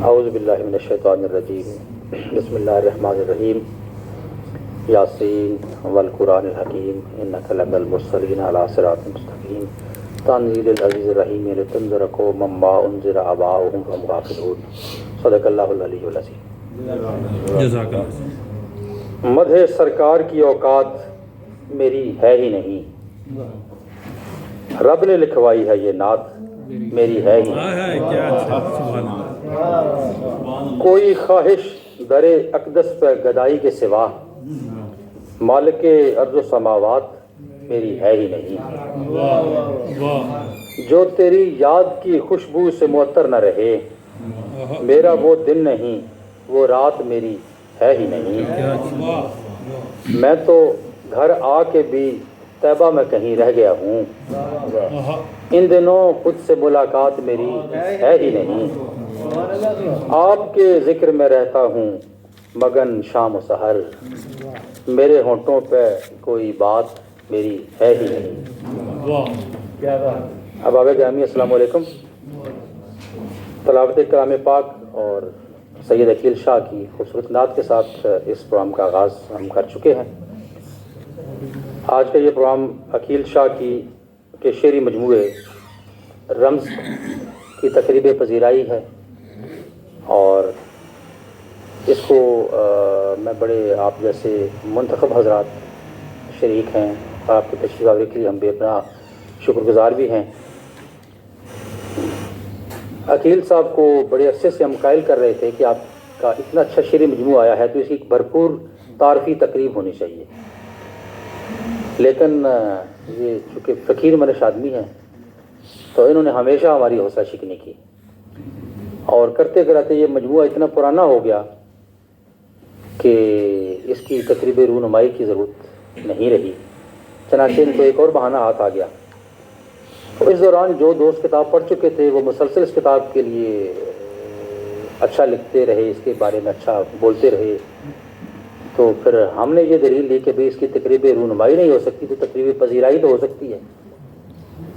اعوذ باللہ من الشیطان الرجیم بسم اللہ الرحمن الرحیم یاسین والقرآن الحکیم انک لمن المرسلین علی صراط مستقیم تنزیل العزیز الرحیم لتنذر قوما ما انذر آباؤہم فهم غافلون صدق اللہ العلی العظیم۔ جزاک اللہ۔ مدح سرکار کی اوقات میری ہے ہی نہیں، رب نے لکھوائی ہے یہ نعت میری ہے ہی نہیں۔ کوئی خواہش در اقدس پہ گدائی کے سوا مالک ارض و سماوات میری ہے ہی نہیں۔ جو تیری یاد کی خوشبو سے معطر نہ رہے میرا وہ دن نہیں وہ رات میری ہے ہی نہیں۔ میں تو گھر آ کے بھی طیبہ میں کہیں رہ گیا ہوں، ان دنوں خود سے ملاقات میری ہے ہی نہیں۔ آپ کے ذکر میں رہتا ہوں مگن شام و سحر، میرے ہونٹوں پہ کوئی بات میری ہے ہی نہیں۔ احباب گرامی السلام علیکم۔ تلاوت کلام پاک اور سید عقیل شاہ کی خوبصورت نعت کے ساتھ اس پروگرام کا آغاز ہم کر چکے ہیں۔ آج کا یہ پروگرام عقیل شاہ کے شعری مجموعے رمز کی تقریب پذیرائی ہے، اور اس کو میں بڑے آپ جیسے منتخب حضرات شریک ہیں، آپ کی تشریف آوری کے لیے ہم بھی اپنا شکر گزار بھی ہیں۔ عقیل صاحب کو بڑے عرصے سے ہم قائل کر رہے تھے کہ آپ کا اتنا اچھا شعری مجموعہ آیا ہے تو اس کی بھرپور تعارفی تقریب ہونی چاہیے، لیکن یہ چونکہ فقیر منش آدمی ہیں تو انہوں نے ہمیشہ ہماری حوصلہ شکنی کی، اور کرتے کراتے یہ مجموعہ اتنا پرانا ہو گیا کہ اس کی تقریب رونمائی کی ضرورت نہیں رہی، چنانچہ ان کو ایک اور بہانہ ہاتھ آ گیا۔ تو اس دوران جو دوست کتاب پڑھ چکے تھے وہ مسلسل اس کتاب کے لیے اچھا لکھتے رہے، اس کے بارے میں اچھا بولتے رہے، تو پھر ہم نے یہ دلیل لی کہ بھئی اس کی تقریب رونمائی نہیں ہو سکتی تو تقریب پذیرائی تو ہو سکتی ہے۔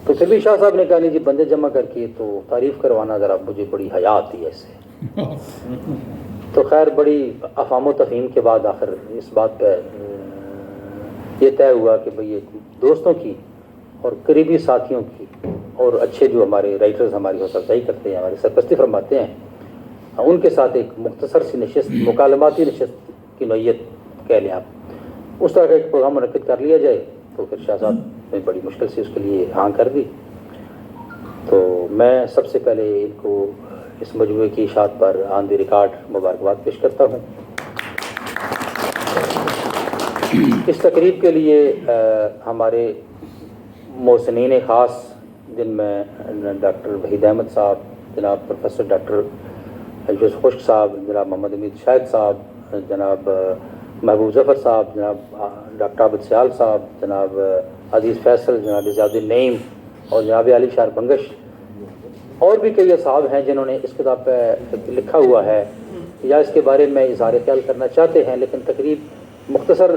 تو پھر بھی شاہ صاحب نے کہا نہیں جی بندے جمع کر کے تو تعریف کروانا ذرا مجھے بڑی حیا آتی ہے اس سے۔ تو خیر بڑی افہام و تفہیم کے بعد آخر اس بات پہ یہ طے ہوا کہ بھئی دوستوں کی اور قریبی ساتھیوں کی اور اچھے جو ہمارے رائٹرز ہماری حوصلہ افزائی کرتے ہیں، ہماری سرپرستی فرماتے ہیں، ان کے ساتھ ایک مختصر سی نشست، مکالماتی نشست کی نوعیت کہہ لیں آپ، اس طرح کا ایک پروگرام منعقد کر لیا جائے۔ تو پھر شاہ صاحب نے بڑی مشکل سے اس کے لیے ہاں کر دی۔ تو میں سب سے پہلے ان کو اس مجموعے کی اشاعت پر آن دی ریکارڈ مبارکباد پیش کرتا ہوں۔ اس تقریب کے لیے ہمارے محسنین خاص جن میں ڈاکٹر وحید احمد صاحب، جناب پروفیسر ڈاکٹر یوسف خشک صاحب، جناب محمد امید شاہد صاحب، جناب محبوب ظفر صاحب، جناب ڈاکٹر عابد سیال صاحب، جناب عزیز فیصل، جناب زیاد النعیم اور جناب علی شار بنگش، اور بھی کئی اصحاب ہیں جنہوں نے اس کتاب پہ لکھا ہوا ہے یا اس کے بارے میں اظہار خیال کرنا چاہتے ہیں، لیکن تقریب مختصر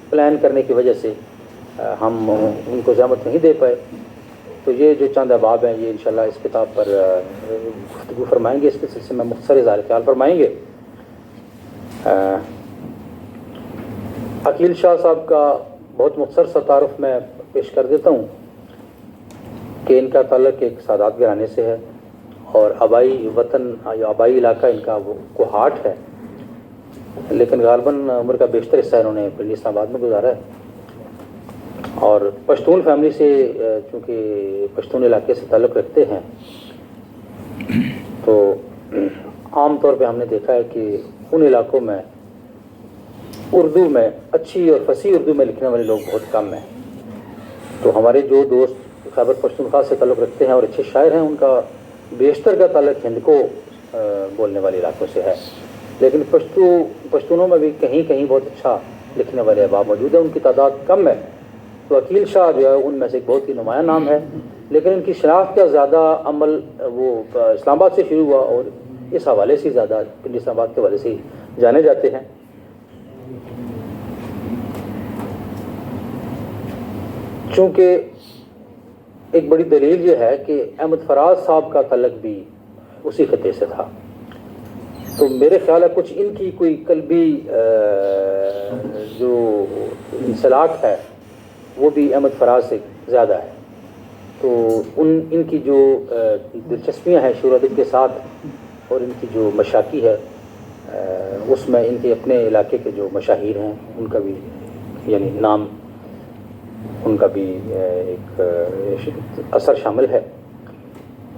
پلان کرنے کی وجہ سے ہم ان کو زحمت نہیں دے پائے۔ تو یہ جو چند احباب ہیں یہ انشاءاللہ اس کتاب پر گفتگو فرمائیں گے، اس کے سلسلے میں مختصر اظہار خیال فرمائیں گے۔ عقیل شاہ صاحب کا بہت مختصر سا تعارف میں پیش کر دیتا ہوں کہ ان کا تعلق ایک سادات گھرانے سے ہے، اور آبائی وطن یا آبائی علاقہ ان کا وہ کوہاٹ ہے، لیکن غالباً عمر کا بیشتر حصہ انہوں نے پنڈی اسلام آباد میں گزارا ہے، اور پشتون فیملی سے چونکہ پشتون علاقے سے تعلق رکھتے ہیں تو عام طور پہ ہم نے دیکھا ہے کہ ان علاقوں میں اردو میں اچھی اور فصیح اردو میں لکھنے والے لوگ بہت کم ہیں. تو ہمارے جو دوست خیبر پختونخوا سے تعلق رکھتے ہیں اور اچھے شاعر ہیں، ان کا بیشتر کا تعلق ہند کو بولنے والے علاقوں سے ہے. لیکن پشتونوں میں بھی کہیں کہیں بہت اچھا لکھنے والے احباب موجود ہیں، ان کی تعداد کم ہے. تو عقیل شاہ جو ہے ان میں سے ایک بہت ہی نمایاں نام ہے، لیکن ان کی شناخت کا زیادہ عمل وہ اسلام آباد سے شروع ہوا اور اس حوالے سے زیادہ پنڈی اسلام آباد کے حوالے سے جانے جاتے ہیں. چونکہ ایک بڑی دلیل یہ ہے کہ احمد فراز صاحب کا تعلق بھی اسی خطے سے تھا، تو میرے خیال ہے کچھ ان کی کوئی قلبی جو انسلاک ہے وہ بھی احمد فراز سے زیادہ ہے. تو ان کی جو دلچسپیاں ہیں شعر و ادب کے ساتھ اور ان کی جو مشاقی ہے اس میں ان کے اپنے علاقے کے جو مشاہیر ہیں ان کا بھی یعنی نام ان کا بھی ایک اثر شامل ہے.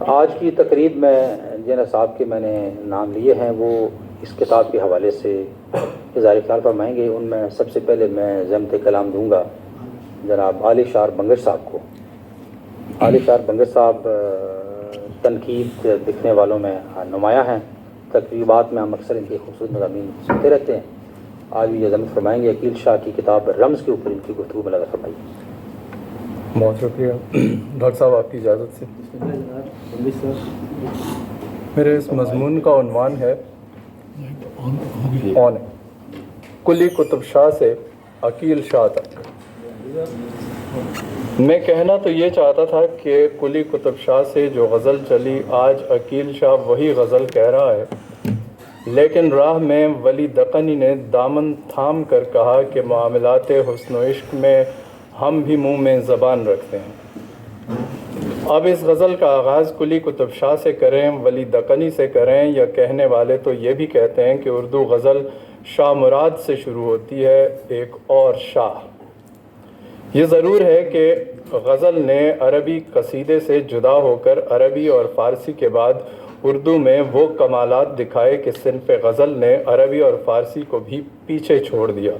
آج کی تقریب میں جن صاحب کے میں نے نام لیے ہیں وہ اس کتاب کے حوالے سے اظہار خیال فرمائیں گے. ان میں سب سے پہلے میں ضمت کلام دوں گا جناب علی شار بنگش صاحب کو. علی شار بنگش صاحب تنقید لکھنے والوں میں نمایاں ہیں. تقریبات میں ہم اکثر ان کے خوبصورت مضامین سنتے رہتے ہیں. آج بھی یہ ضمت فرمائیں گے عقیل شاہ کی کتاب رمز کے اوپر ان کی گفتگو میں لگا فرمائیے. بہت شکریہ ڈاکٹر صاحب، آپ کی اجازت سے میرے اس مضمون کا عنوان ہے کون ہے، قلی قطب شاہ سے عقیل شاہ تک. میں کہنا تو یہ چاہتا تھا کہ قلی قطب شاہ سے جو غزل چلی آج عقیل شاہ وہی غزل کہہ رہا ہے، لیکن راہ میں ولی دقنی نے دامن تھام کر کہا کہ معاملات حسن و عشق میں ہم بھی منہ میں زبان رکھتے ہیں. اب اس غزل کا آغاز قلی قطب شاہ سے کریں، ولی دقنی سے کریں، یا کہنے والے تو یہ بھی کہتے ہیں کہ اردو غزل شاہ مراد سے شروع ہوتی ہے، ایک اور شاہ. یہ ضرور ہے کہ غزل نے عربی قصیدے سے جدا ہو کر عربی اور فارسی کے بعد اردو میں وہ کمالات دکھائے کہ صنف غزل نے عربی اور فارسی کو بھی پیچھے چھوڑ دیا.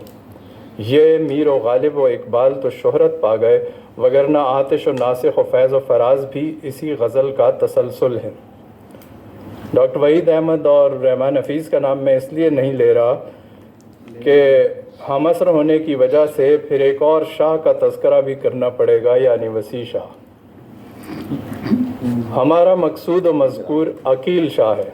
یہ میر و غالب و اقبال تو شہرت پا گئے، وگرنہ آتش و ناسخ و فیض و فراز بھی اسی غزل کا تسلسل ہے. ڈاکٹر وحید احمد اور رحمان حفیظ کا نام میں اس لیے نہیں لے رہا کہ ہم عصر ہونے کی وجہ سے پھر ایک اور شاہ کا تذکرہ بھی کرنا پڑے گا، یعنی وسیع شاہ. ہمارا مقصود و مذکور عقیل شاہ ہے.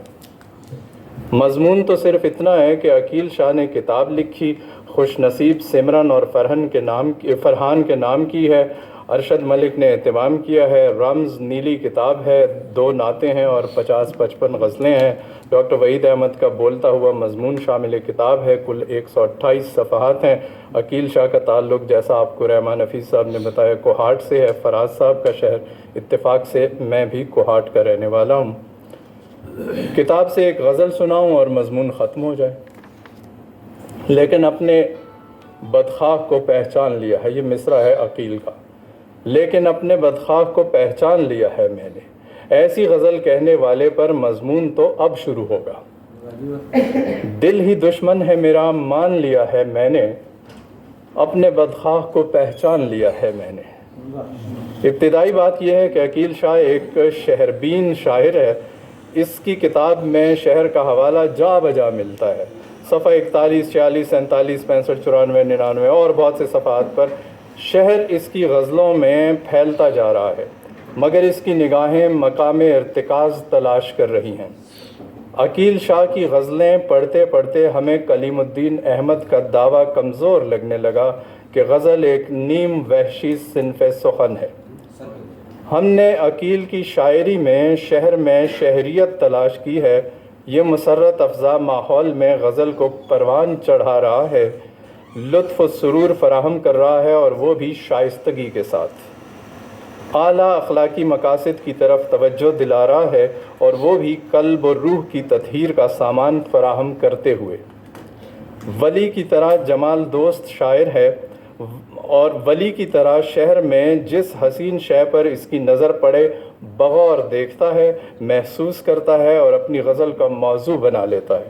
مضمون تو صرف اتنا ہے کہ عقیل شاہ نے کتاب لکھی، خوش نصیب سمرن اور فرحان کے نام کی ہے. ارشد ملک نے اہتمام کیا ہے. رمز نیلی کتاب ہے، 2 نعتیں ہیں اور 50-55 غزلیں ہیں. ڈاکٹر وحید احمد کا بولتا ہوا مضمون شامل کتاب ہے. کل 128 صفحات ہیں. عقیل شاہ کا تعلق جیسا آپ کو رحمان حفیظ صاحب نے بتایا کوہاٹ سے ہے، فراز صاحب کا شہر. اتفاق سے میں بھی کوہاٹ کا رہنے والا ہوں. کتاب سے ایک غزل سناؤں اور مضمون ختم ہو جائے. لیکن اپنے بدخواہ کو پہچان لیا ہے، یہ مصرع ہے عقیل کا. لیکن اپنے بدخواہ کو پہچان لیا ہے میں نے، ایسی غزل کہنے والے پر مضمون تو اب شروع ہوگا. دل ہی دشمن ہے میرا مان لیا ہے میں نے، اپنے بدخواہ کو پہچان لیا ہے میں نے. ابتدائی بات یہ ہے کہ عقیل شاہ ایک شہربین شاعر ہے. اس کی کتاب میں شہر کا حوالہ جا بجا ملتا ہے. صفحہ 41، 46، 47، 65، 94، 99 اور بہت سے صفحات پر شہر اس کی غزلوں میں پھیلتا جا رہا ہے، مگر اس کی نگاہیں مقام ارتکاز تلاش کر رہی ہیں. عقیل شاہ کی غزلیں پڑھتے پڑھتے ہمیں کلیم الدین احمد کا دعویٰ کمزور لگنے لگا کہ غزل ایک نیم وحشی صنف سخن ہے. ہم نے عقیل کی شاعری میں شہر میں شہریت تلاش کی ہے. یہ مسرت افزا ماحول میں غزل کو پروان چڑھا رہا ہے، لطف و سرور فراہم کر رہا ہے، اور وہ بھی شائستگی کے ساتھ. اعلیٰ اخلاقی مقاصد کی طرف توجہ دلا رہا ہے، اور وہ بھی قلب اور روح کی تطہیر کا سامان فراہم کرتے ہوئے. ولی کی طرح جمال دوست شاعر ہے، اور ولی کی طرح شہر میں جس حسین شے پر اس کی نظر پڑے بغور دیکھتا ہے، محسوس کرتا ہے اور اپنی غزل کا موضوع بنا لیتا ہے.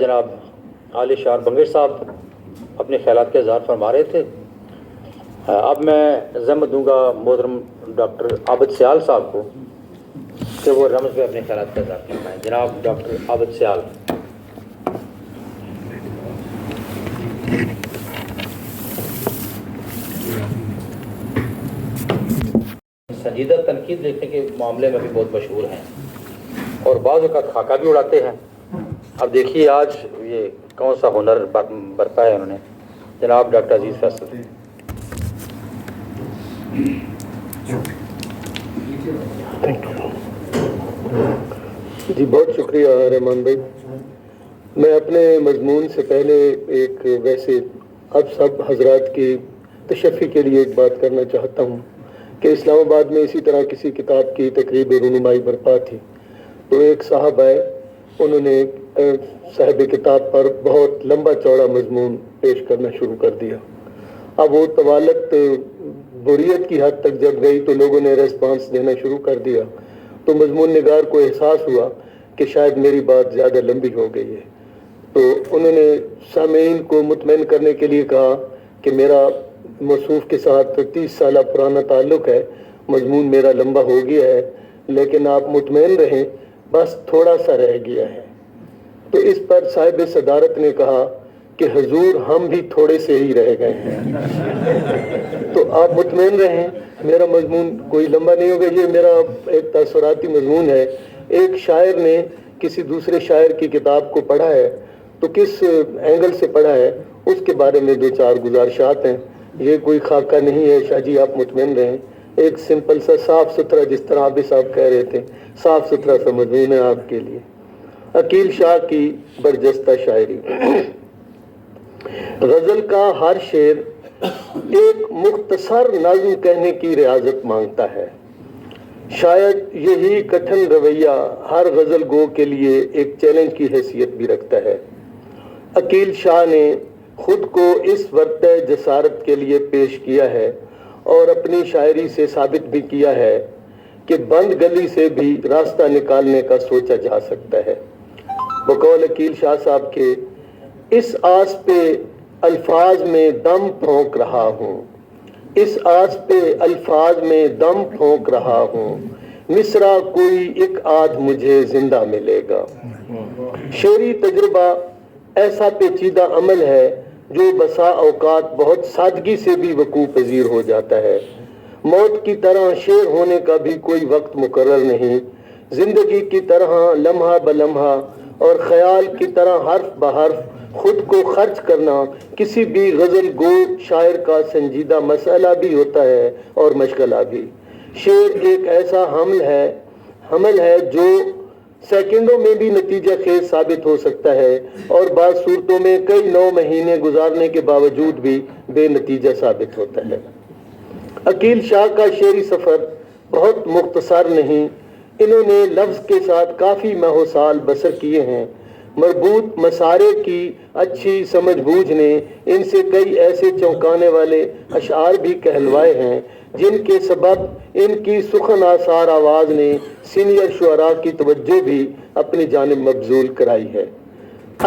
جناب عالی شار بنگش صاحب اپنے خیالات کا اظہار فرما رہے تھے. اب میں ذمت دوں گا محترم ڈاکٹر عابد سیال صاحب کو کہ وہ رمز میں اپنے خیالات کا اظہار فرمائیں. جناب ڈاکٹر عابد سیال. سنجیدہ تنقید لکھنے کے معاملے میں بھی بہت مشہور ہیں اور بعض اوقات خاکہ بھی اڑاتے ہیں. اب دیکھیے آج یہ کون سا ہنر برپا ہے انہوں نے. جناب ڈاکٹر عزیز فیصل. جی بہت شکریہ رحمان بھائی. میں اپنے مضمون سے پہلے ایک ویسے اب سب حضرات کی تشفی کے لیے ایک بات کرنا چاہتا ہوں کہ اسلام آباد میں اسی طرح کسی کتاب کی تقریب رونمائی برپا تھی تو ایک صاحب آئے, انہوں نے صاحب کتاب پر بہت لمبا چوڑا مضمون پیش کرنا شروع کر دیا. اب وہ طوالت بوریت کی حد تک جب گئی تو لوگوں نے ریسپانس دینا شروع کر دیا تو مضمون نگار کو احساس ہوا کہ شاید میری بات زیادہ لمبی ہو گئی ہے. تو انہوں نے سامعین کو مطمئن کرنے کے لیے کہا کہ میرا موصوف کے ساتھ 30 سالہ پرانا تعلق ہے, مضمون میرا لمبا ہو گیا ہے لیکن آپ مطمئن رہیں بس تھوڑا سا رہ گیا ہے. تو اس پر صاحب صدارت نے کہا کہ حضور ہم بھی تھوڑے سے ہی رہ گئے ہیں تو آپ مطمئن رہیں میرا مضمون کوئی لمبا نہیں ہوگا. یہ میرا ایک تاثراتی مضمون ہے. ایک شاعر نے کسی دوسرے شاعر کی کتاب کو پڑھا ہے تو کس اینگل سے پڑھا ہے اس کے بارے میں 2-4 گزارشات ہیں. یہ کوئی خاکہ نہیں ہے شاہ جی, آپ مطمئن رہیں. ایک سمپل سا صاف ستھرا, جس طرح عابد صاحب کہہ رہے تھے, صاف ستھرا سا مضمون ہے آپ کے لیے. عقیل شاہ کی برجستہ شاعری. غزل کا ہر شعر ایک مختصر نظم کہنے کی ریاضت مانگتا ہے. شاید یہی کٹھن رویہ ہر غزل گو کے لیے ایک چیلنج کی حیثیت بھی رکھتا ہے. عقیل شاہ نے خود کو اس ورطہ جسارت کے لیے پیش کیا ہے اور اپنی شاعری سے ثابت بھی کیا ہے کہ بند گلی سے بھی راستہ نکالنے کا سوچا جا سکتا ہے. بقول عقیل شاہ صاحب کے, اس آس پہ الفاظ میں دم پھونک رہا ہوں, اس آس پہ الفاظ میں دم پھونک رہا ہوں, مصرع کوئی ایک آدھ مجھے زندہ ملے گا. شعری تجربہ ایسا پیچیدہ عمل ہے جو بسا اوقات بہت سادگی سے بھی وقوع پذیر ہو جاتا ہے. موت کی طرح شعر ہونے کا بھی کوئی وقت مقرر نہیں. زندگی کی طرح لمحہ بلمحہ اور خیال کی طرح حرف بحرف خود کو خرچ کرنا کسی بھی غزل گو شاعر کا سنجیدہ مسئلہ بھی ہوتا ہے اور مشغلہ بھی. شعر ایک ایسا حمل ہے جو سیکنڈوں میں بھی نتیجہ خیز ثابت ہو سکتا ہے اور بعض صورتوں میں کئی 9 مہینے گزارنے کے باوجود بھی بے نتیجہ ثابت ہوتا ہے. عقیل شاہ کا شعری سفر بہت مختصر نہیں. انہوں نے لفظ کے ساتھ کافی ماہ و سال بسر کیے ہیں. مربوط مسارے کی اچھی سمجھ بوجھ نے ان سے کئی ایسے چونکانے والے اشعار بھی کہلوائے ہیں جن کے سبب ان کی سخن آثار آواز نے سینئر شعراء کی توجہ بھی اپنی جانب مبذول کرائی ہے.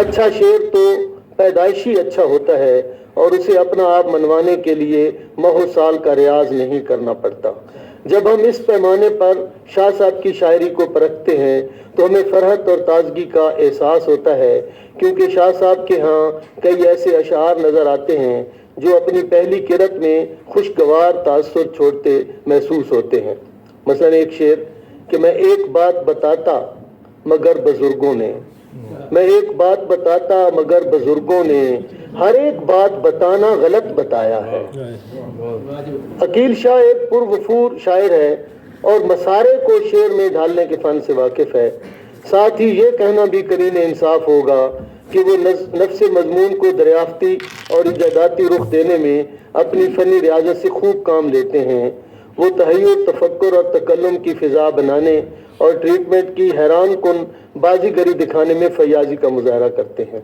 اچھا شعر تو پیدائشی اچھا ہوتا ہے اور اسے اپنا آپ منوانے کے لیے ماہ و سال کا ریاض نہیں کرنا پڑتا. جب ہم اس پیمانے پر شاہ صاحب کی شاعری کو پرکھتے ہیں تو ہمیں فرحت اور تازگی کا احساس ہوتا ہے کیونکہ شاہ صاحب کے ہاں کئی ایسے اشعار نظر آتے ہیں جو اپنی پہلی قرت میں خوشگوار تاثر چھوڑتے محسوس ہوتے ہیں. مثلا ایک شعر کہ میں ایک بات بتاتا مگر بزرگوں نے, میں ایک بات بتاتا مگر بزرگوں نے ہر ایک بات بتانا غلط بتایا ہے. عقیل شاہ ایک پرغفور شاعر ہے اور مسارے کو شعر میں ڈھالنے کے فن سے واقف ہے. ساتھ ہی یہ کہنا بھی قرین انصاف ہوگا کہ وہ نفس مضمون کو دریافتی اور ایجاداتی رخ دینے میں اپنی فنی ریاضت سے خوب کام لیتے ہیں. وہ تحیر, تفکر اور تکلم کی فضا بنانے اور ٹریٹمنٹ کی حیران کن بازیگری دکھانے میں فیاضی کا مظاہرہ کرتے ہیں.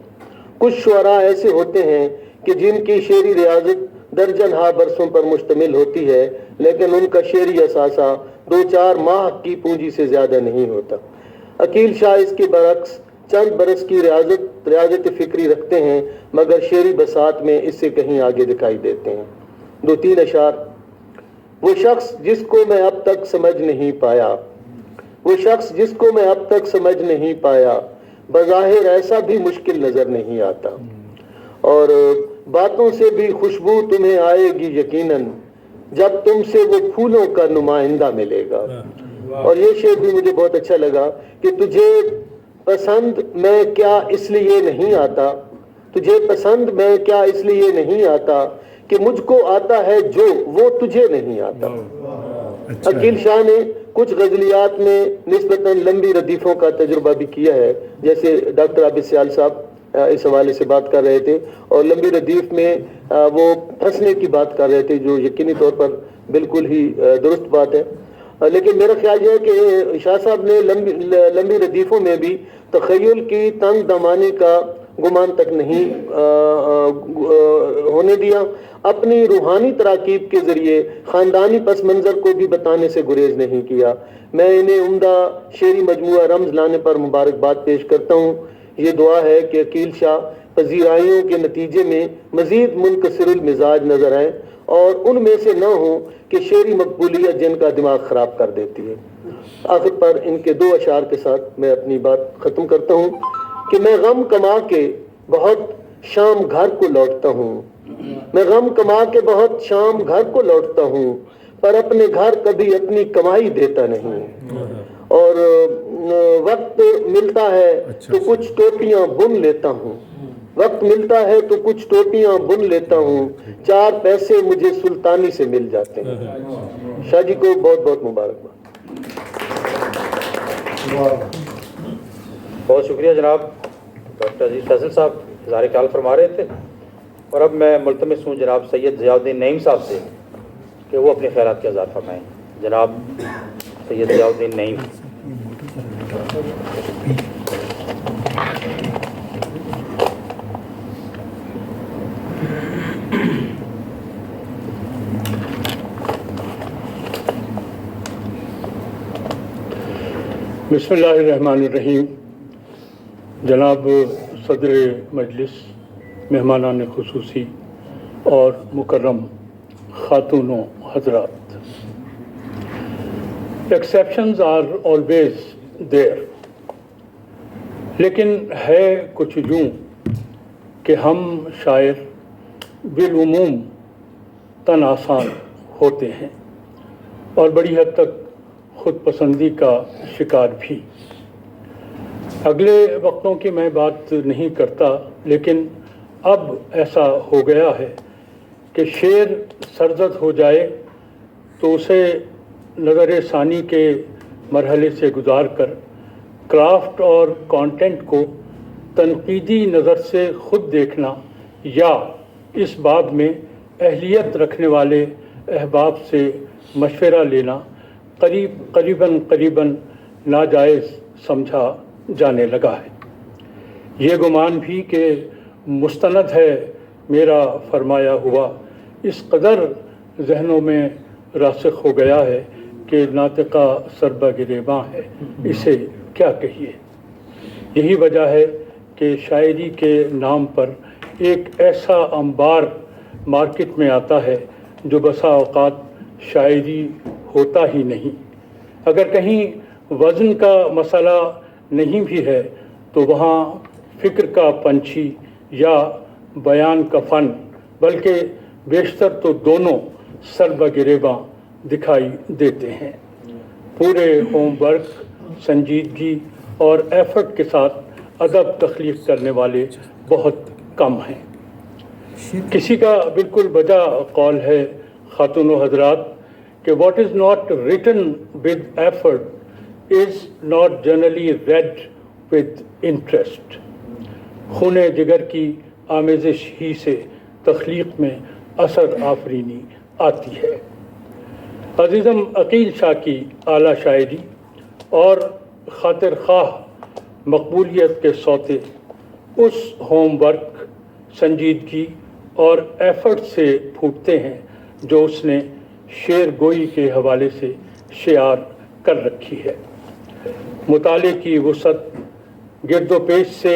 کچھ شعراء ایسے ہوتے ہیں کہ جن کی شعری ریاضت درجن ہا برسوں پر مشتمل ہوتی ہے لیکن ان کا شعری اثاثہ 2-4 ماہ کی پونجی سے زیادہ نہیں ہوتا. عقیل شاہ اس کے برعکس چند برس کی ریاضت ریاضت فکری رکھتے ہیں مگر شعری بساط میں اس سے کہیں آگے دکھائی دیتے ہیں۔ 2-3 اشعار۔ وہ شخص جس کو میں اب تک سمجھ نہیں پایا، وہ شخص جس کو میں اب تک سمجھ نہیں پایا، بظاہر ایسا بھی مشکل نظر نہیں آتا، اور باتوں سے بھی خوشبو تمہیں آئے گی یقیناً جب تم سے وہ پھولوں کا نمائندہ ملے گا۔ اور یہ شعر بھی مجھے بہت اچھا لگا کہ تجھے پسند میں کیا اس لیے نہیں آتا، تجھے پسند میں کیا اس لیے نہیں آتا کہ مجھ کو آتا ہے جو وہ تجھے نہیں آتا۔ عقیل شاہ نے کچھ غزلیات میں نسبتاً لمبی ردیفوں کا تجربہ بھی کیا ہے، جیسے ڈاکٹر عابد سیال صاحب اس حوالے سے بات کر رہے تھے، اور لمبی ردیف میں وہ پھنسنے کی بات کر رہے تھے، جو یقینی طور پر بالکل ہی درست بات ہے۔ لیکن میرا خیال یہ ہے کہ شاہ صاحب نے لمبی ردیفوں میں بھی تخیل کی تنگ دامانی کا گمان تک نہیں ہونے دیا، اپنی روحانی تراکیب کے ذریعے خاندانی پس منظر کو بھی بتانے سے گریز نہیں کیا۔ میں انہیں عمدہ شعری مجموعہ رمز لانے پر مبارکباد پیش کرتا ہوں۔ یہ دعا ہے کہ عقیل شاہ پذیرائیوں کے نتیجے میں مزید منکسر المزاج نظر آئیں اور ان میں سے نہ ہوں کہ شعری مقبولیت جن کا دماغ خراب کر دیتی ہے۔ آخر پر ان کے 2 اشعار کے ساتھ میں اپنی بات ختم کرتا ہوں کہ میں غم کما کے بہت شام گھر کو لوٹتا ہوں، میں غم کما کے بہت شام گھر کو لوٹتا ہوں، پر اپنے گھر کبھی اپنی کمائی دیتا نہیں، اور وقت ملتا ہے تو کچھ ٹوپیاں بن لیتا ہوں، وقت ملتا ہے تو کچھ ٹوپیاں بن لیتا ہوں، 4 پیسے مجھے سلطانی سے مل جاتے ہیں۔ شاہ جی کو بہت بہت مبارکباد۔ بہت شکریہ جناب ڈاکٹر عزیز فیصل صاحب، اظہار خیال فرما رہے تھے، اور اب میں ملتمس ہوں جناب سید ضیاء الدین نعیم صاحب سے کہ وہ اپنے خیالات کا اظہار فرمائیں۔ جناب سید ضیاء الدین نعیم۔ بسم اللہ الرحمن الرحیم۔ جناب صدر مجلس، مہمانان خصوصی اور مکرم خاتون و حضرات، ایکسیپشنز آر آلویز دیر، لیکن ہے کچھ یوں کہ ہم شاعر بالعموم تن آسان ہوتے ہیں اور بڑی حد تک خود پسندی کا شکار بھی۔ اگلے وقتوں کی میں بات نہیں کرتا، لیکن اب ایسا ہو گیا ہے کہ شعر سرزد ہو جائے تو اسے نظر ثانی کے مرحلے سے گزار کر کرافٹ اور کانٹینٹ کو تنقیدی نظر سے خود دیکھنا یا اس باب میں اہلیت رکھنے والے احباب سے مشورہ لینا قریباً ناجائز سمجھا جانے لگا ہے۔ یہ گمان بھی کہ مستند ہے میرا فرمایا ہوا اس قدر ذہنوں میں راسخ ہو گیا ہے کہ ناطقہ سربہ گریباں ہے، اسے کیا کہیے۔ یہی وجہ ہے کہ شاعری کے نام پر ایک ایسا انبار مارکیٹ میں آتا ہے جو بسا اوقات شاعری ہوتا ہی نہیں۔ اگر کہیں وزن کا مسئلہ نہیں بھی ہے تو وہاں فکر کا پنچھی یا بیان کا فن، بلکہ بیشتر تو دونوں سربہ گریباں دکھائی دیتے ہیں۔ پورے ہوم ورک، سنجیدگی اور ایفرٹ کے ساتھ ادب تخلیق کرنے والے بہت کم ہیں۔ کسی کا بالکل بجا قول ہے خاتون و حضرات کہ what is not written with effort is not generally read with interest۔ خون جگر کی آمیزش ہی سے تخلیق میں اثر آفرینی آتی ہے۔ عزیزم عقیل شاہ کی اعلیٰ شاعری اور خاطر خواہ مقبولیت کے سوتے اس ہوم ورک، سنجیدگی اور ایفرٹ سے پھوٹتے ہیں جو اس نے شعر گوئی کے حوالے سے شعار کر رکھی ہے۔ مطالعے کی وسعت، گرد و پیش سے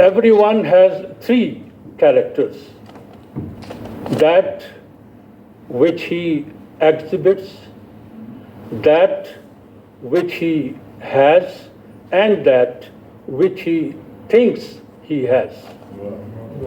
everyone has three characters, that which he exhibits, that which he has, and that which he thinks he has।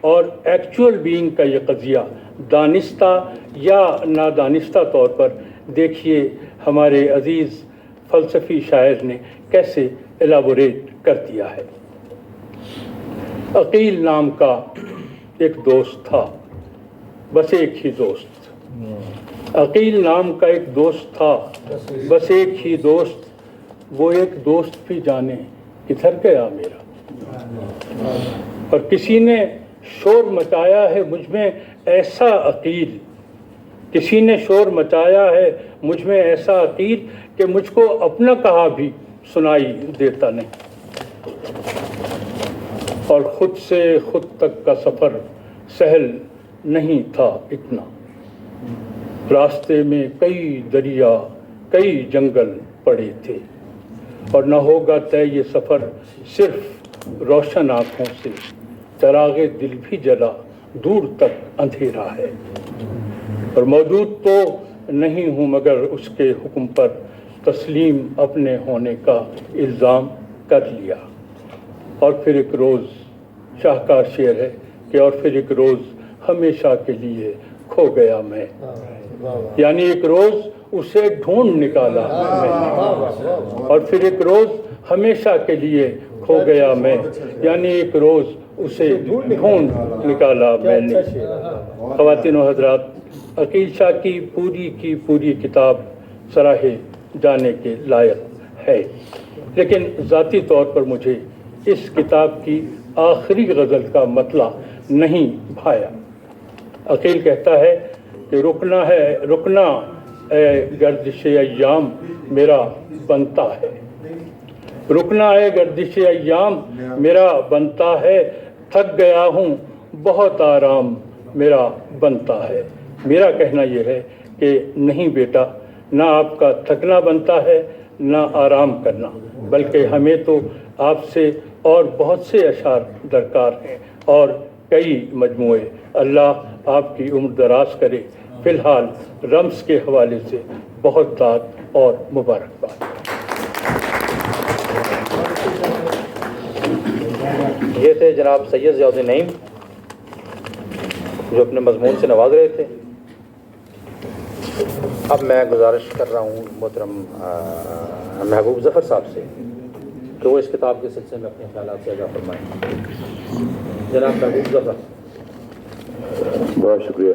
اور ایکچول بینگ کا یہ قضیہ دانستہ یا نادانستہ طور پر دیکھیے ہمارے عزیز فلسفی شاعر نے کیسے ایلابوریٹ کر دیا ہے۔ عقیل نام کا ایک دوست تھا، بس ایک ہی دوست۔ عقیل نام کا ایک دوست تھا، بس ایک ہی دوست، وہ ایک دوست بھی جانے کدھر گیا میرا۔ اور کسی نے شور مچایا ہے مجھ میں ایسا عقیل، کسی نے شور مچایا ہے مجھ میں ایسا عقیل کہ مجھ کو اپنا کہا بھی سنائی دیتا نہیں۔ اور خود سے خود تک کا سفر سہل نہیں تھا اتنا، راستے میں کئی دریا کئی جنگل پڑے تھے، اور نہ ہوگا طے یہ سفر صرف روشن آنکھوں سے، چراغ دل بھی جلا دور تک اندھیرا ہے، اور موجود تو نہیں ہوں مگر اس کے حکم پر تسلیم اپنے ہونے کا الزام کر لیا۔ اور پھر ایک روز، شاہکار شعر ہے کہ اور پھر ایک روز ہمیشہ کے لیے کھو گیا میں، یعنی ایک روز اسے ڈھونڈ نکالا میں نے، اور پھر ایک روز ہمیشہ کے لیے کھو گیا میں، یعنی ایک روز اسے ڈھونڈ نکالا میں نے۔ خواتین و حضرات، عقیل شاہ کی پوری کتاب سراہے جانے کے لائق ہے، لیکن ذاتی طور پر مجھے اس کتاب کی آخری غزل کا مطلع نہیں بھایا۔ عقیل کہتا ہے کہ رکنا اے گردش ایام میرا بنتا ہے، رکنا اے گردش ایام میرا بنتا ہے، تھک گیا ہوں بہت آرام میرا بنتا ہے۔ میرا کہنا یہ ہے کہ نہیں بیٹا، نہ آپ کا تھکنا بنتا ہے نہ آرام کرنا، بلکہ ہمیں تو آپ سے اور بہت سے اشعار درکار ہیں اور کئی مجموعے۔ اللہ آپ کی عمر دراز کرے۔ فی الحال رمز کے حوالے سے بہت داد اور مبارکباد۔ یہ تھے جناب سید ضیاء الدین نعیم جو اپنے مضمون سے نواز رہے تھے۔ اب میں گزارش کر رہا ہوں محترم محبوب ظفر صاحب سے کہ وہ اس کتاب کے سلسلے میں اپنے خیالات سے آگاہ فرمائیں۔ جناب محبوب ظفر۔ بہت شکریہ۔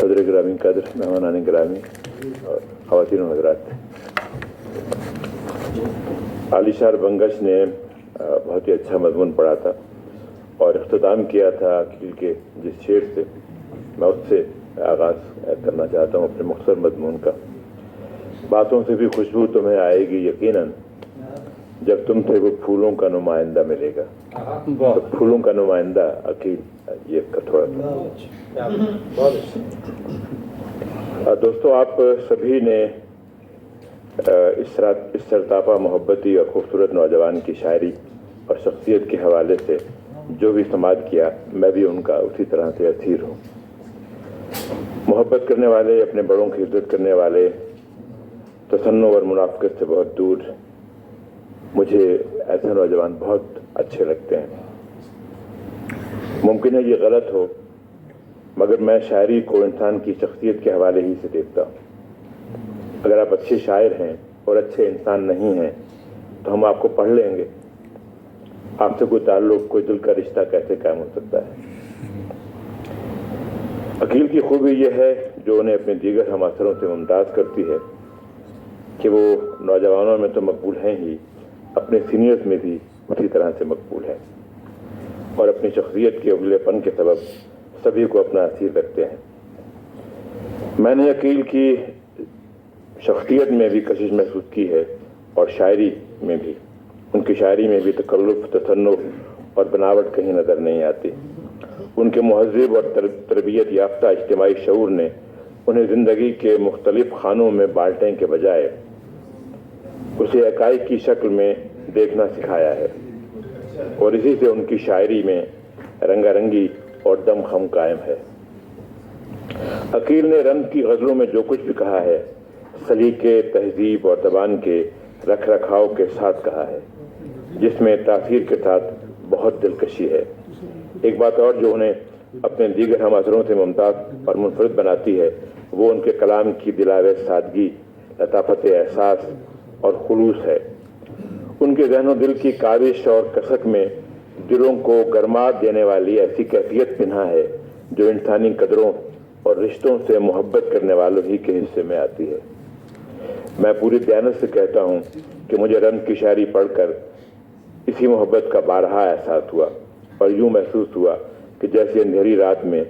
صدر گرامی قدر، مہمانان گرامی اور خواتین و حضرات، عالی شار بنگش نے بہت ہی اچھا مضمون پڑھا تھا اور اختتام کیا تھا عقیل کے جس شعر سے، میں اس سے آغاز کرنا چاہتا ہوں اپنے مختصر مضمون کا۔ باتوں سے بھی خوشبو تمہیں آئے گی یقیناً، جب تم سے وہ پھولوں کا نمائندہ ملے گا۔ تو پھولوں کا نمائندہ عقیل یہ تھوڑا تھا۔ دوستو، آپ سبھی نے اس سرتاپا محبتی اور خوبصورت نوجوان کی شاعری اور شخصیت کے حوالے سے جو بھی سماعت کیا، میں بھی ان کا اسی طرح سے اسیر ہوں۔ محبت کرنے والے، اپنے بڑوں کی عزت کرنے والے، تصنع اور منافقت سے بہت دور، مجھے ایسے نوجوان بہت اچھے لگتے ہیں۔ ممکن ہے یہ غلط ہو، مگر میں شاعری کو انسان کی شخصیت کے حوالے ہی سے دیکھتا ہوں۔ اگر آپ اچھے شاعر ہیں اور اچھے انسان نہیں ہیں تو ہم آپ کو پڑھ لیں گے، آپ سے کوئی تعلق، کوئی دل کا رشتہ کیسے قائم ہو سکتا ہے؟ عقیل کی خوبی یہ ہے جو انہیں اپنے دیگر ہم اثروں سے ممتاز کرتی ہے کہ وہ نوجوانوں میں تو مقبول ہیں ہی، اپنے سینئرز میں بھی اسی طرح سے مقبول ہیں، اور اپنی شخصیت کے اگلے پن کے سبب سبھی کو اپنا اسیر رکھتے ہیں۔ میں نے عقیل کی شخصیت میں بھی کشش محسوس کی ہے اور شاعری میں بھی۔ ان کی شاعری میں بھی تکلف، تصنع اور بناوٹ کہیں نظر نہیں آتی۔ ان کے مہذب اور تربیت یافتہ اجتماعی شعور نے انہیں زندگی کے مختلف خانوں میں بانٹنے کے بجائے اسے عقائد کی شکل میں دیکھنا سکھایا ہے، اور اسی سے ان کی شاعری میں رنگا رنگی اور دم خم قائم ہے۔ عقیل نے رمز کی غزلوں میں جو کچھ بھی کہا ہے، سلیقے، تہذیب اور زبان کے رکھ رکھاؤ کے ساتھ کہا ہے۔ جس میں تاثیر کے ساتھ بہت دلکشی ہے۔ ایک بات اور جو انہیں اپنے دیگر ہم اثروں سے ممتاز اور منفرد بناتی ہے وہ ان کے کلام کی دلاویز سادگی، لطافت احساس اور خلوص ہے۔ ان کے ذہن و دل کی کاوش اور کسک میں دلوں کو گرماہٹ دینے والی ایسی کیفیت پنہا ہے جو انسانی قدروں اور رشتوں سے محبت کرنے والوں ہی کے حصے میں آتی ہے۔ میں پوری دیانت سے کہتا ہوں کہ مجھے رم کی شاعری پڑھ کر اسی محبت کا بارہا احساس ہوا اور یوں محسوس ہوا کہ جیسے اندھیری رات میں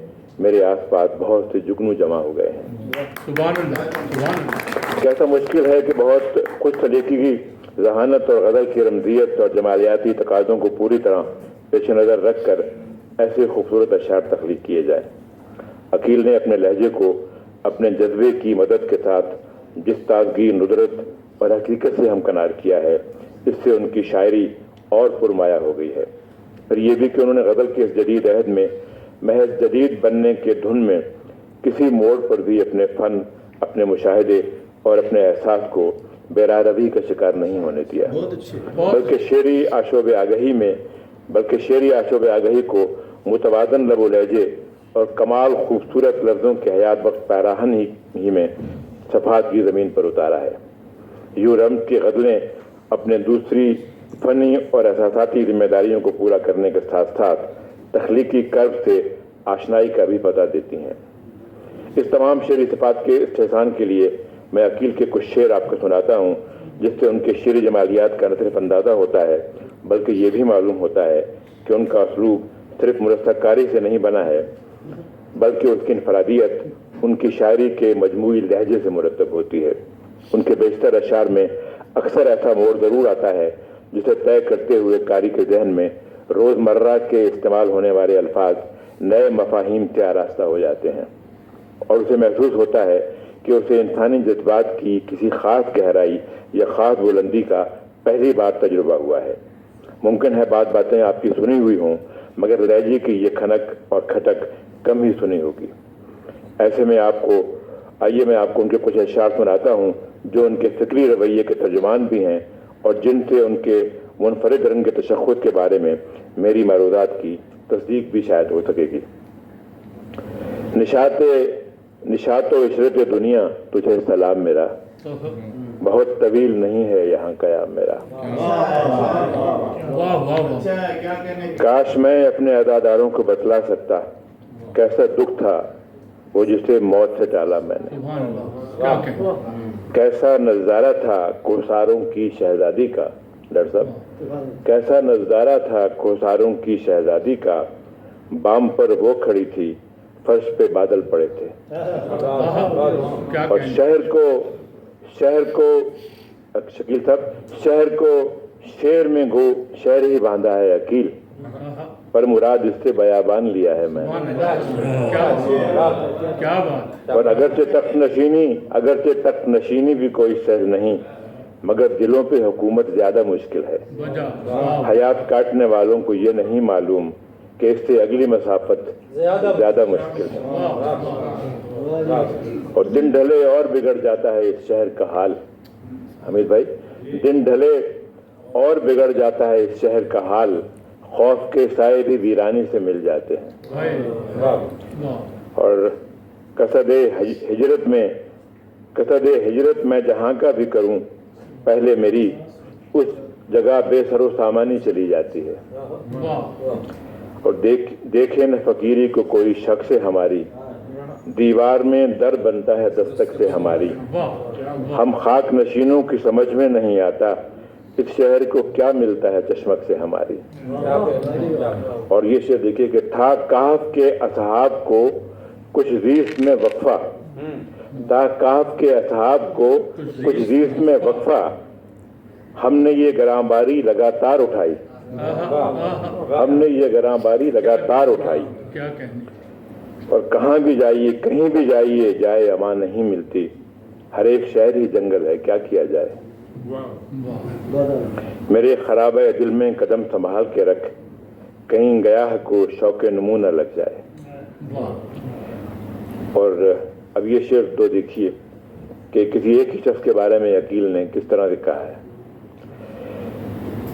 میرے آس پاس بہت سے جگنو جمع ہو گئے ہیں۔ سبحان اللہ، سبحان اللہ۔ کیسا مشکل ہے کہ بہت خوش سلیقی کی ذہانت اور غزل کی رمزیت اور جمالیاتی تقاضوں کو پوری طرح پیش نظر رکھ کر ایسے خوبصورت اشعار تخلیق کیے جائیں۔ عقیل نے اپنے لہجے کو اپنے جذبے کی مدد کے ساتھ جس تازگی، ندرت اور حقیقت سے ہمکنار کیا ہے، اس سے ان کی شاعری اور پرمایہ ہو گئی ہے۔ پھر یہ بھی کہ انہوں نے غزل کے اس جدید عہد میں محض جدید بننے کے دھن میں کسی موڑ پر بھی اپنے فن، اپنے مشاہدے اور اپنے احساس کو بے راہ روی کا شکار نہیں ہونے دیا، بلکہ شعری آشوب آگہی کو متوازن لب و لہجے اور کمال خوبصورت لفظوں کے حیات بخش پیراہن ہی میں صفحات کی زمین پر اتارا ہے۔ یوں رمز کی غزلیں اپنے دوسری فنی اور احساساتی ذمہ داریوں کو پورا کرنے کے ساتھ ساتھ تخلیقی کرب سے آشنائی کا بھی پتہ دیتی ہیں۔ اس تمام شعری صفات کے استحسان کے لیے میں عقیل کے کچھ شعر آپ کو سناتا ہوں، جس سے ان کے شعری جمالیات کا نہ صرف اندازہ ہوتا ہے بلکہ یہ بھی معلوم ہوتا ہے کہ ان کا اسلوب صرف مرثق کاری سے نہیں بنا ہے بلکہ اس کی انفرادیت ان کی شاعری کے مجموعی لہجے سے مرتب ہوتی ہے۔ ان کے بیشتر اشعار میں اکثر ایسا موڑ ضرور آتا ہے جسے طے کرتے ہوئے قاری کے ذہن میں روزمرہ کے استعمال ہونے والے الفاظ نئے مفاہیم سے آراستہ ہو جاتے ہیں اور اسے محسوس ہوتا ہے کہ اسے انسانی جذبات کی کسی خاص گہرائی یا خاص بلندی کا پہلی بار تجربہ ہوا ہے۔ ممکن ہے باتیں آپ کی سنی ہوئی ہوں مگر لہجے کی یہ کھنک اور کھٹک کم ہی سنی ہوگی۔ ایسے میں آئیے میں آپ کو ان کے کچھ اشعار سناتا ہوں جو ان کے فکری رویے کے ترجمان بھی ہیں اور جن سے ان کے منفرد رنگ کے تشخص کے بارے میں میری معروضات کی تصدیق بھی شاید ہو سکے گی۔ نشاط و عشرت دنیا تجھے سلام میرا، بہت طویل نہیں ہے یہاں قیام میرا۔ کاش میں اپنے عزاداروں کو بتلا سکتا کیسا دکھ تھا وہ جسے موت سے ٹالا میں نے، کیسا نظارہ تھا کوثاروں کی شہزادی کا، ڈاکٹر صاحب کیسا نظارہ تھا کوثاروں کی شہزادی کا، بام پر وہ کھڑی تھی فرش پہ بادل پڑے تھے، اور شہر کو شکیل صاحب شہر کو شیر میں گو شہر ہی باندھا ہے عقیل، پر مراد اس سے بیابان لیا ہے میں نے، اور اگرچہ تخت نشینی بھی کوئی سہل نہیں مگر دلوں پہ حکومت زیادہ مشکل ہے۔ حیات کاٹنے والوں کو یہ نہیں معلوم کہ اس سے اگلی مسافت زیادہ مشکل ہے، اور دن ڈھلے اور بگڑ جاتا ہے اس شہر کا حال، حمید بھائی دن ڈھلے اور بگڑ جاتا ہے اس شہر کا حال، خوف کے سائے بھی ویرانی سے مل جاتے ہیں، اور قصد ہجرت میں جہاں کا بھی کروں پہلے میری اس جگہ بے سر و سامانی چلی جاتی ہے، اور دیکھے نہ فقیری کو کوئی شخص ہماری، دیوار میں در بنتا ہے دستک سے ہماری، ہم خاک نشینوں کی سمجھ میں نہیں آتا اس شہر کو کیا ملتا ہے چشمک سے ہماری۔ اور یہ شعر دیکھیے کہ تھا کہف کے اصحاب کو کچھ زیست میں وقفہ، تھا کہف کے اصحاب کو کچھ زیست میں وقفہ، ہم نے یہ گرانباری لگاتار اٹھائی، ہم نے یہ گرانباری لگاتار اٹھائی، اور کہاں بھی جائیے کہیں بھی جائیے جائے امان نہیں ملتی، ہر ایک شہر ہی جنگل ہے کیا کیا جائے، میرے خرابہ دل میں قدم سنبھال کے رکھ، کہیں گیا کو شوق نمو نہ لگ جائے۔ اور اب یہ شعر تو دیکھیے کہ کسی ایک ہی شخص کے بارے میں عقیل نے کس طرح لکھا ہے۔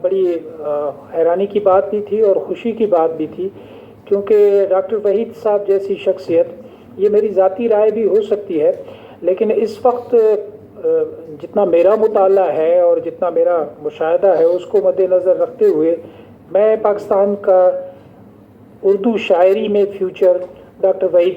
بڑی حیرانی کی بات بھی تھی اور خوشی کی بات بھی تھی، کیونکہ ڈاکٹر وحید صاحب جیسی شخصیت، یہ میری ذاتی رائے بھی ہو سکتی ہے، لیکن اس وقت جتنا میرا مطالعہ ہے اور جتنا میرا مشاہدہ ہے اس کو مد نظر رکھتے ہوئے میں پاکستان کا اردو شاعری میں فیوچر ڈاکٹر وحید